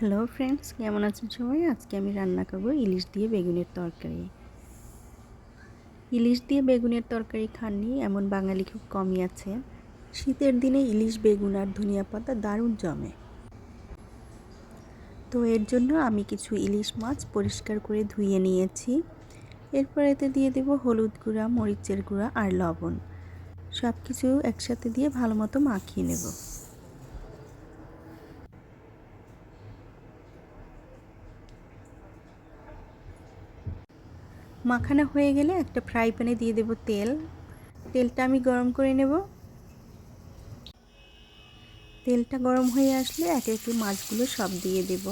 Hello friends, কেমন আছেন সবাই? আজকে আমি রান্না করব ইলিশ দিয়ে বেগুনের তরকারি। ইলিশ দিয়ে বেগুনের তরকারি খাননি এমন বাঙালি খুব কমই আছে। শীতের দিনে ইলিশ, বেগুন আর ধনিয়া পাতা দারুণ জমে। তো এর জন্য আমি কিছু ইলিশ মাছ পরিষ্কার করে ধুয়ে নিয়েছি। এরপর এতে দিয়ে দেব হলুদ গুঁড়া, মরিচের গুঁড়া আর লবণ। সব কিছু একসাথে দিয়ে ভালো মতো মাখিয়ে নেব। মাখানো হয়ে গেলে একটা ফ্রাই প্যানে দিয়ে দেব তেল। তেলটা আমি গরম করে নেব। তেলটা গরম হয়ে আসলে একে একে মাছগুলো সব দিয়ে দেব।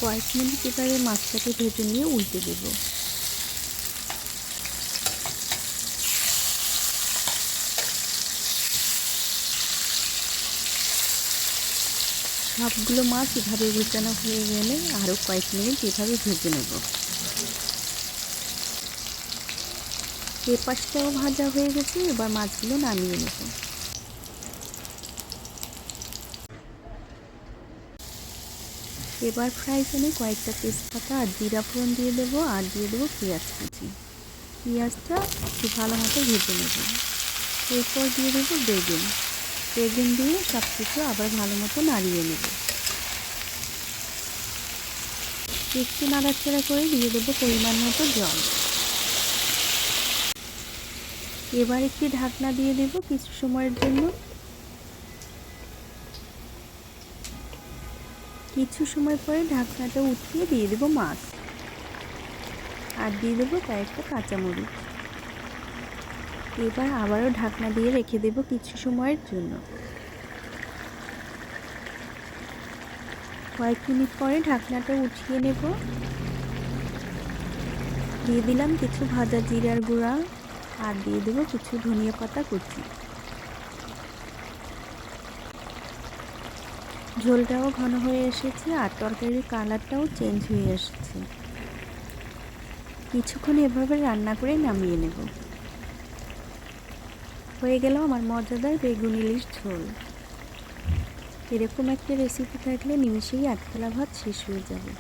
কয়েক মিনিট এভাবে মাছটাকে ভেজে নিয়ে উল্টে দেব। সবগুলো মাছ এভাবে উল্টানো হয়ে গেলে আরও কয়েক মিনিট এভাবে ভেজে নেব। এ পাশটাও ভাজা হয়ে গেছে, এবার মাছগুলো নামিয়ে নেব। এবার ফ্রাই প্যানে কয়েকটা তেজপাতা আর জিরা ফোড়ন দিয়ে দেবো, আর দিয়ে দেবো পেঁয়াজ কুচি। পেঁয়াজটা একটু ভালো মতো ভেজে নেব। এরপর দিয়ে দেবো বেগুন দিয়ে সব কিছু আবার ভালো মতো নাড়িয়ে নেব। একটু নাড়াচাড়া করে দিয়ে দেবো পরিমাণ মতো জল। এবার একটি ঢাকনা দিয়ে দেব কিছু সময়ের জন্য। কিছু সময় পরে ঢাকনাটা উঠিয়ে দিয়ে দেব মাছ, আর দিয়ে দেবো কয়েকটা কাঁচামরিচ। এবার আবারও ঢাকনা দিয়ে রেখে দেব কিছু সময়ের জন্য। কয়েক মিনিট পরে ঢাকনাটা উঠিয়ে নেব। দিয়ে দিলাম কিছু ভাজা জিরার গুঁড়া, আর দিয়ে দেবো কিছু ধনিয়া পাতা কুচি। ঝোলটাও ঘন হয়ে এসেছে আর তরকারির কালারটাও চেঞ্জ হয়ে এসেছে। কিছুক্ষণ এভাবে রান্না করে নামিয়ে নেব। হয়ে গেল আমার মজাদার বেগুন ইলিশ ঝোল। এরকম একটা রেসিপি থাকলে নিমিশেই এক থালা ভাত শেষ হয়ে যাবে।